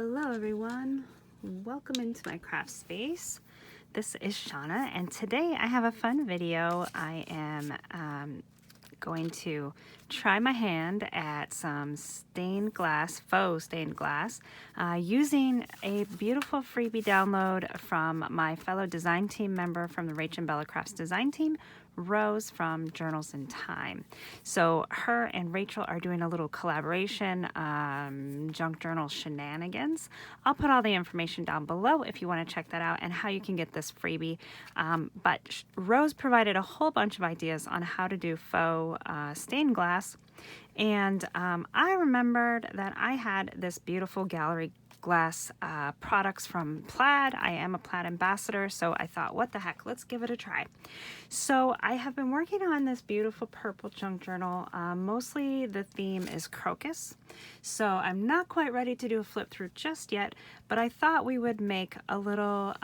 Hello everyone, welcome into my craft space. This is Shauna and today I have a fun video. I am going to try my hand at some stained glass, faux stained glass, using a beautiful freebie download from my fellow design team member from the Rach and Bella Crafts design team, Rose from Journals in Time. So her and Rachel are doing a little collaboration, junk journal shenanigans. I'll put all the information down below if you want to check that out and how you can get this freebie. But Rose provided a whole bunch of ideas on how to do faux stained glass. And I remembered that I had this beautiful gallery glass products from Plaid. I am a Plaid ambassador, so I thought, what the heck, let's give it a try. So I have been working on this beautiful purple junk journal. Mostly the theme is crocus, so I'm not quite ready to do a flip through just yet, but I thought we would make a little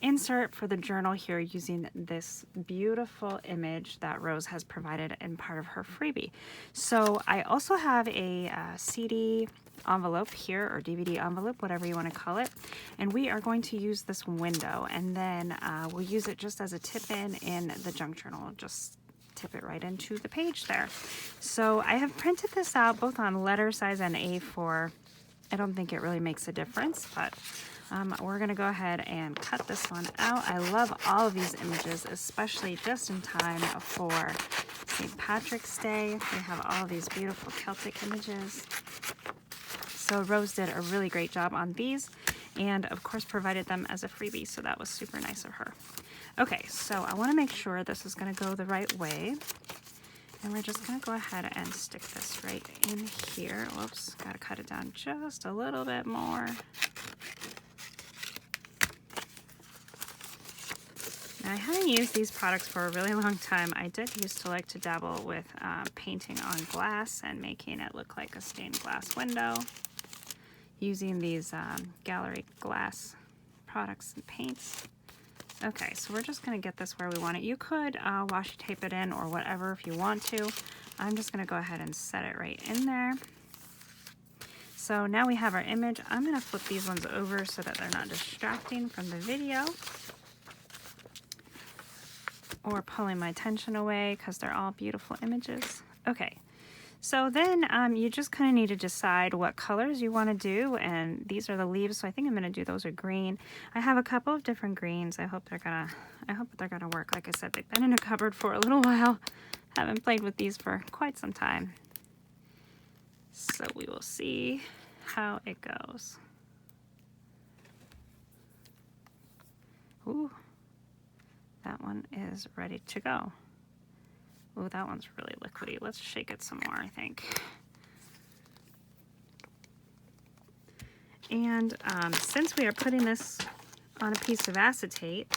insert for the journal here using this beautiful image that Rose has provided in part of her freebie. So I also have a CD envelope here, or DVD envelope, whatever you want to call it, and we are going to use this window, and then we'll use it just as a tip in the junk journal. Just tip it right into the page there. So I have printed this out both on letter size and A4. I don't think it really makes a difference, but we're going to go ahead and cut this one out. I love all of these images, especially just in time for St. Patrick's Day. We have all of these beautiful Celtic images. So Rose did a really great job on these and of course provided them as a freebie, so that was super nice of her. Okay, so I want to make sure this is going to go the right way. And we're just going to go ahead and stick this right in here. Whoops, got to cut it down just a little bit more. Now, I haven't used these products for a really long time. I did used to like to dabble with painting on glass and making it look like a stained glass window using these gallery glass products and paints. Okay, so we're just going to get this where we want it. You could washi tape it in or whatever if you want to. I'm just going to go ahead and set it right in there. So now we have our image. I'm going to flip these ones over so that they're not distracting from the video or pulling my attention away because they're all beautiful images. Okay, so then you just kind of need to decide what colors you want to do, and these are the leaves, so I think I'm going to do those are green. I have a couple of different greens. I hope they're gonna work. Like I said, they've been in a cupboard for a little while. Haven't played with these for quite some time, so we will see how it goes. Ooh, that one is ready to go. Oh, that one's really liquidy. Let's shake it some more, I think. And since we are putting this on a piece of acetate,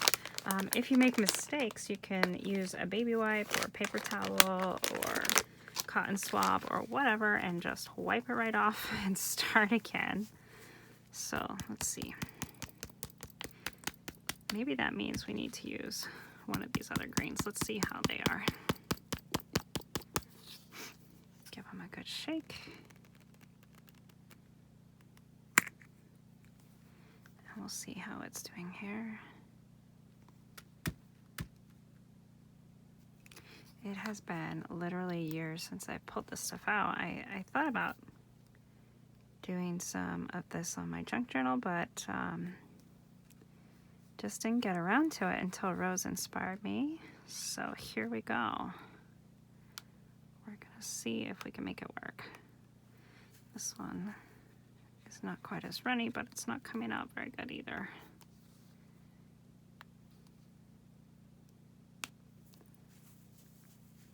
if you make mistakes, you can use a baby wipe or a paper towel or cotton swab or whatever and just wipe it right off and start again. So let's see. Maybe that means we need to use one of these other greens. Let's see how they are. Give them a good shake. And we'll see how it's doing here. It has been literally years since I pulled this stuff out. I thought about doing some of this on my junk journal, but just didn't get around to it until Rose inspired me. So here we go. We're gonna see if we can make it work. This one is not quite as runny, but it's not coming out very good either.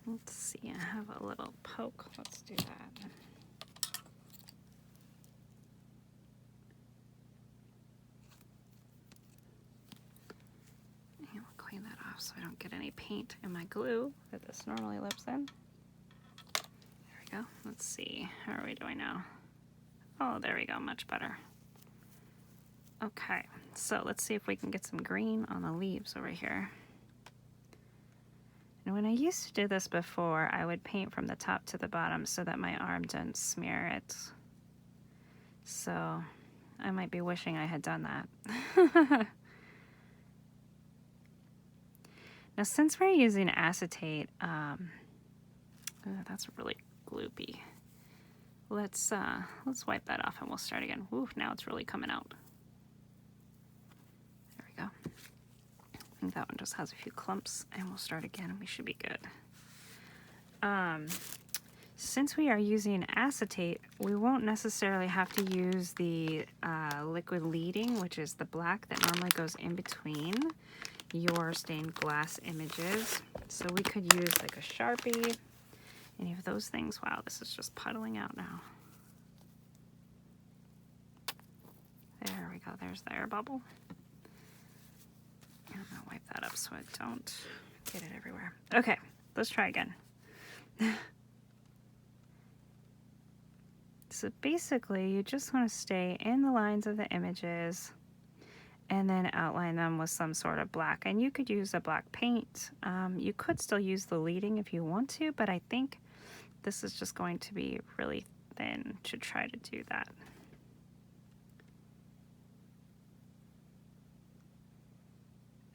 Let's see, I have a little poke. Let's do that. And we'll clean that off so I don't get any paint in my glue that this normally lives in. There we go. Let's see, how are we doing now? Oh, there we go, much better. Okay, so let's see if we can get some green on the leaves over here. And when I used to do this before, I would paint from the top to the bottom so that my arm didn't smear it. So I might be wishing I had done that. Now, since we're using acetate, that's really gloopy. Let's wipe that off and we'll start again. Woo, now it's really coming out. There we go. I think that one just has a few clumps, and we'll start again and we should be good. Since we are using acetate, we won't necessarily have to use the liquid leading, which is the black that normally goes in between your stained glass images. So we could use like a Sharpie, any of those things. Wow, this is just puddling out now. There we go, there's the air bubble. I'm gonna wipe that up so I don't get it everywhere. Okay, let's try again. So basically, you just want to stay in the lines of the images and then outline them with some sort of black. And you could use a black paint. You could still use the leading if you want to, but I think this is just going to be really thin to try to do that.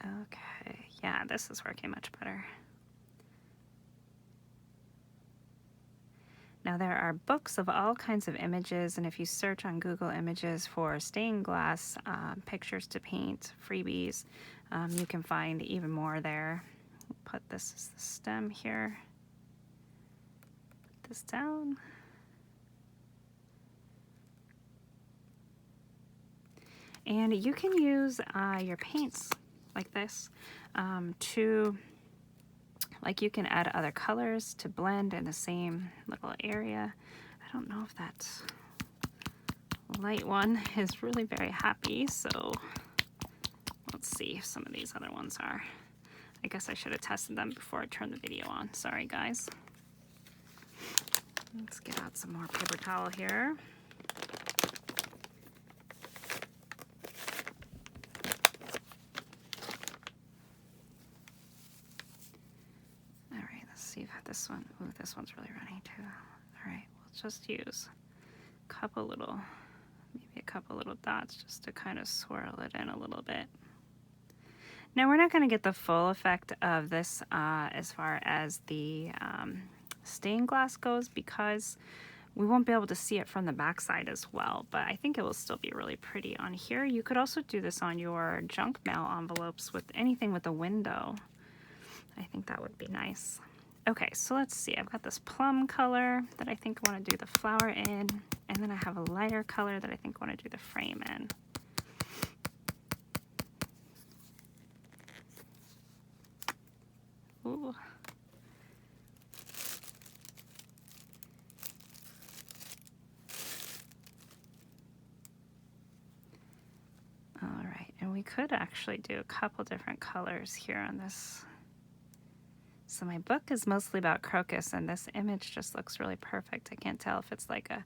Okay, yeah, this is working much better. Now there are books of all kinds of images, and if you search on Google Images for stained glass pictures to paint, freebies, you can find even more there. Put this as the stem here. Put this down. And you can use your paints like this like you can add other colors to blend in the same little area. I don't know if that light one is really very happy, so let's see if some of these other ones are. I guess I should have tested them before I turned the video on. Sorry, guys. Let's get out some more paper towel here. See if this one, ooh, this one's really runny too. All right, we'll just use a couple little, maybe a couple little dots just to kind of swirl it in a little bit. Now we're not going to get the full effect of this as far as the stained glass goes, because we won't be able to see it from the back side as well, but I think it will still be really pretty on here. You could also do this on your junk mail envelopes with anything with a window. I think that would be nice. Okay, so let's see. I've got this plum color that I think I want to do the flower in, and then I have a lighter color that I think I want to do the frame in. Ooh. All right, and we could actually do a couple different colors here on this. So my book is mostly about crocus, and this image just looks really perfect. I can't tell if it's like a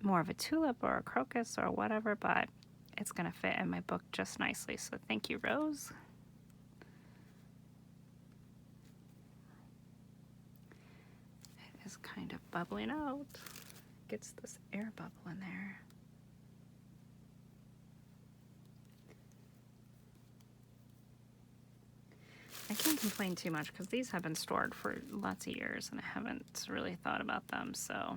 more of a tulip or a crocus or whatever, but it's gonna fit in my book just nicely. So thank you, Rose. It is kind of bubbling out. Gets this air bubble in there. I can't complain too much because these have been stored for lots of years and I haven't really thought about them, so.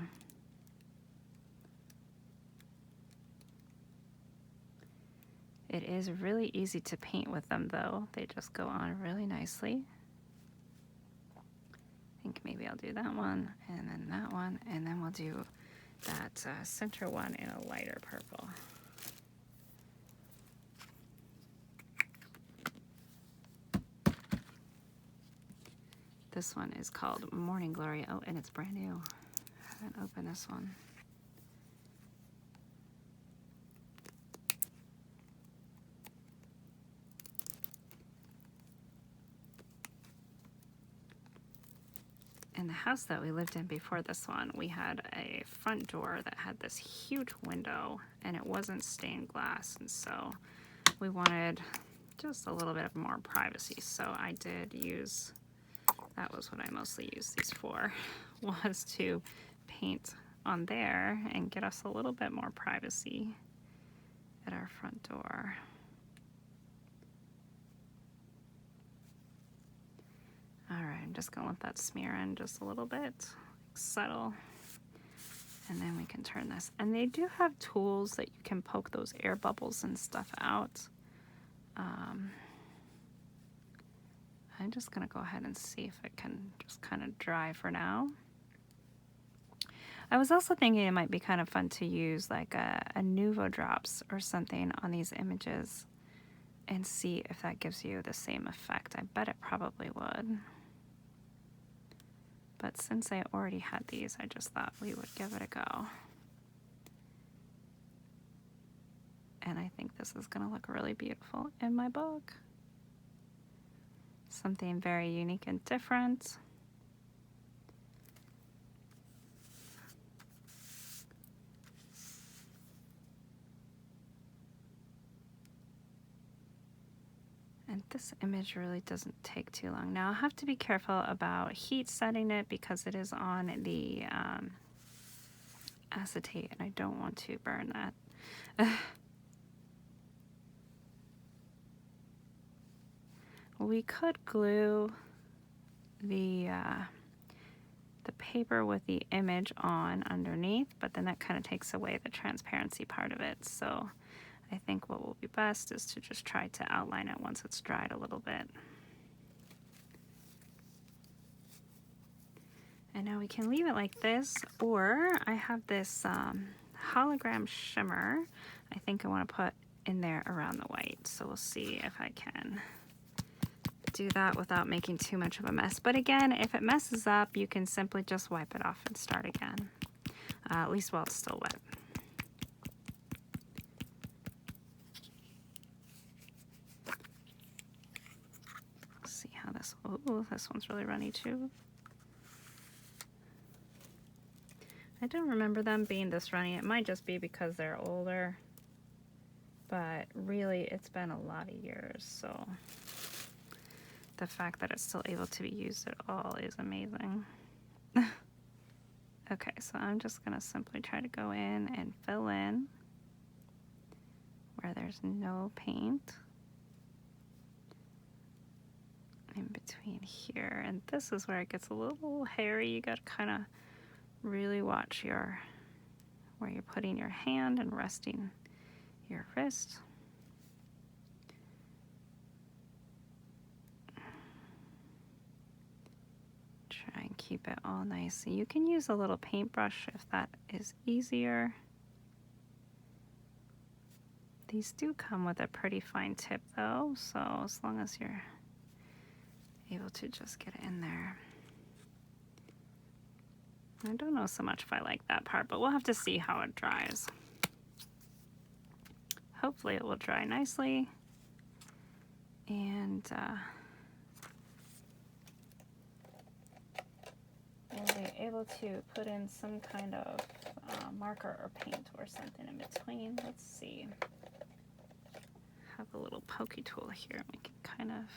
It is really easy to paint with them though. They just go on really nicely. I think maybe I'll do that one and then that one, and then we'll do that center one in a lighter purple. This one is called Morning Glory. Oh, and it's brand new. I haven't opened this one. In the house that we lived in before this one, we had a front door that had this huge window, and it wasn't stained glass, and so we wanted just a little bit of more privacy. So I did use, that was what I mostly used these for, was to paint on there and get us a little bit more privacy. our front door. All right, I'm just gonna let that smear in just a little bit, subtle. And then we can turn this. And they do have tools that you can poke those air bubbles and stuff out. I'm just gonna go ahead and see if it can just kind of dry for now. I was also thinking it might be kind of fun to use like a Nuvo drops or something on these images and see if that gives you the same effect. I bet it probably would. But since I already had these, I just thought we would give it a go. And I think this is gonna look really beautiful in my book. Something very unique and different. And this image really doesn't take too long. Now, I'll have to be careful about heat setting it because it is on the acetate, and I don't want to burn that. We could glue the paper with the image on underneath, but then that kind of takes away the transparency part of it. So I think what will be best is to just try to outline it once it's dried a little bit. And now we can leave it like this, or I have this hologram shimmer I think I want to put in there around the white. So we'll see if I can do that without making too much of a mess. But again, if it messes up, you can simply just wipe it off and start again, at least while it's still wet. See how this, oh, this one's really runny too. I don't remember them being this runny. It might just be because they're older, but really it's been a lot of years, so the fact that it's still able to be used at all is amazing. Okay, so I'm just gonna simply try to go in and fill in where there's no paint in between here. And this is where it gets a little hairy. You gotta kind of really watch where you're putting your hand and resting your wrist. Try and keep it all nice. You can use a little paintbrush if that is easier. These do come with a pretty fine tip though, so as long as you're able to just get it in there. I don't know so much if I like that part, but we'll have to see how it dries. Hopefully it will dry nicely, and we'll be able to put in some kind of marker or paint or something in between. Let's see. Have a little pokey tool here. We can kind of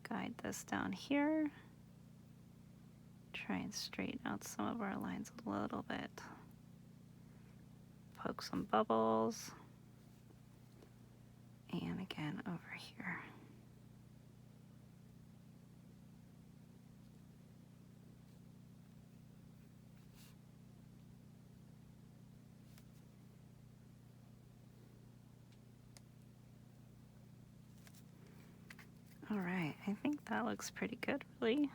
guide this down here. Try and straighten out some of our lines a little bit. Poke some bubbles. And again over here. All right, I think that looks pretty good, really.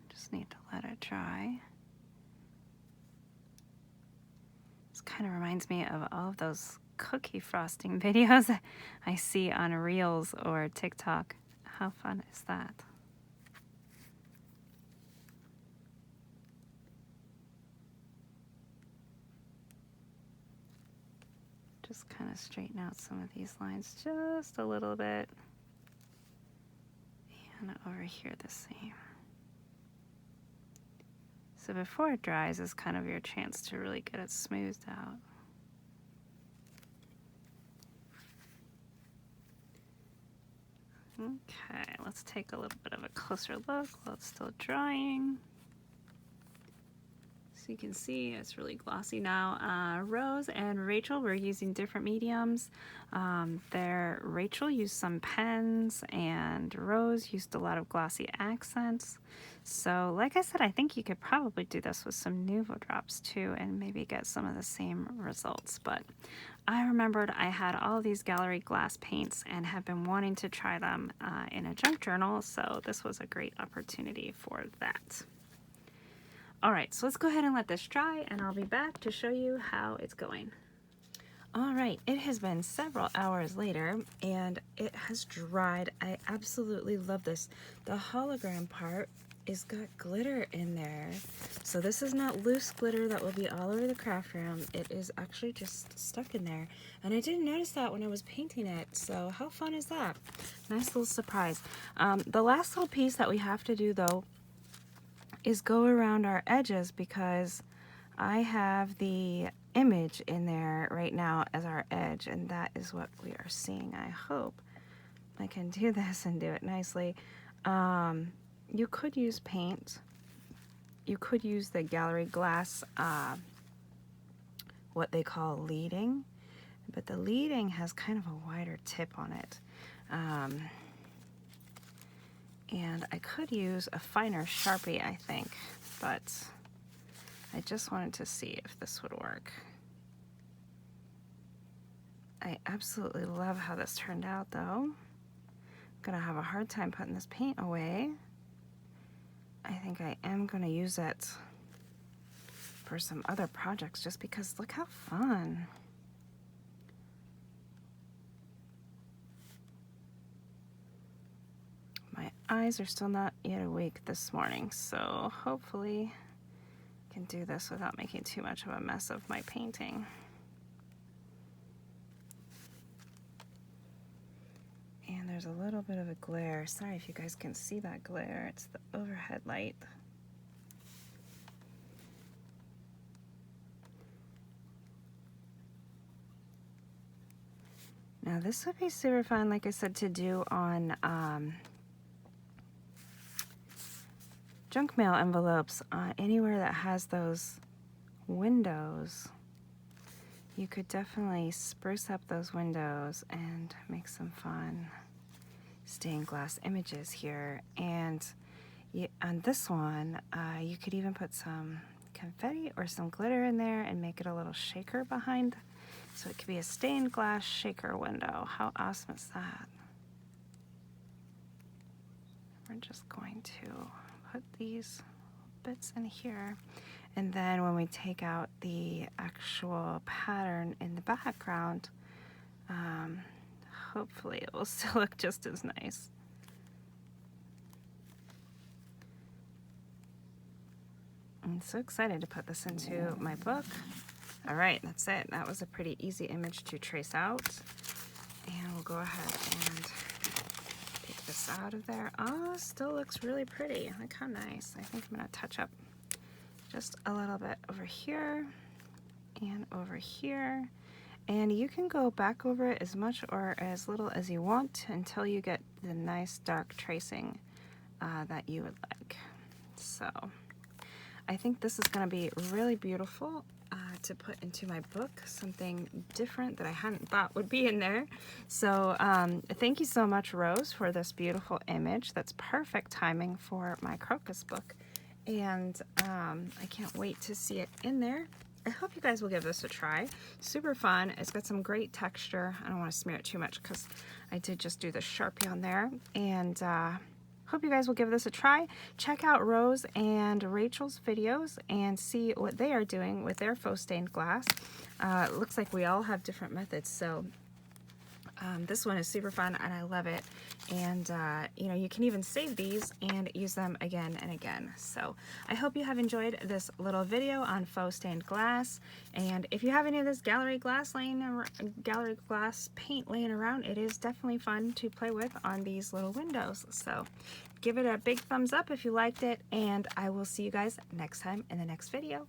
Just need to let it dry. This kind of reminds me of all of those cookie frosting videos I see on Reels or TikTok. How fun is that? Just kind of straighten out some of these lines just a little bit. And over here the same. So before it dries is kind of your chance to really get it smoothed out. Okay, let's take a little bit of a closer look while it's still drying. So you can see it's really glossy now. Rose and Rachel were using different mediums. Rachel used some pens and Rose used a lot of glossy accents. So like I said, I think you could probably do this with some Nuvo drops too and maybe get some of the same results. But I remembered I had all these gallery glass paints and have been wanting to try them in a junk journal, so this was a great opportunity for that. All right, so let's go ahead and let this dry and I'll be back to show you how it's going. All right, it has been several hours later and it has dried. I absolutely love this. The hologram part is got glitter in there. So this is not loose glitter that will be all over the craft room. It is actually just stuck in there. And I didn't notice that when I was painting it. So how fun is that? Nice little surprise. The last little piece that we have to do though is go around our edges because I have the image in there right now as our edge, and that is what we are seeing. I hope I can do this and do it nicely. You could use paint. You could use the gallery glass, what they call leading, but the leading has kind of a wider tip on it. And I could use a finer Sharpie, I think, but I just wanted to see if this would work. I absolutely love how this turned out though. I'm gonna have a hard time putting this paint away. I think I am gonna use it for some other projects just because look how fun. My eyes are still not yet awake this morning, so hopefully I can do this without making too much of a mess of my painting. And there's a little bit of a glare. Sorry if you guys can see that glare. It's the overhead light. Now this would be super fun, like I said, to do on junk mail envelopes. Anywhere that has those windows, you could definitely spruce up those windows and make some fun stained glass images here. And on this one, you could even put some confetti or some glitter in there and make it a little shaker behind. So it could be a stained glass shaker window. How awesome is that? We're just going to put these bits in here. And then when we take out the actual pattern in the background, hopefully it will still look just as nice. I'm so excited to put this into my book. All right, that's it. That was a pretty easy image to trace out. And we'll go ahead and take this out of there. Oh, still looks really pretty. Look how nice. I think I'm gonna touch up just a little bit over here and over here. And you can go back over it as much or as little as you want until you get the nice dark tracing that you would like. So I think this is gonna be really beautiful to put into my book, something different that I hadn't thought would be in there. So thank you so much, Rose, for this beautiful image. That's perfect timing for my crocus book. And I can't wait to see it in there. I hope you guys will give this a try. Super fun. It's got some great texture. I don't want to smear it too much because I did just do the Sharpie on there. And hope you guys will give this a try. Check out Rose and Rachel's videos and see what they are doing with their faux stained glass. It looks like we all have different methods, so this one is super fun and I love it. And you know, you can even save these and use them again and again. So I hope you have enjoyed this little video on faux stained glass. And if you have any of this gallery glass paint laying around, it is definitely fun to play with on these little windows. So give it a big thumbs up if you liked it, and I will see you guys next time in the next video.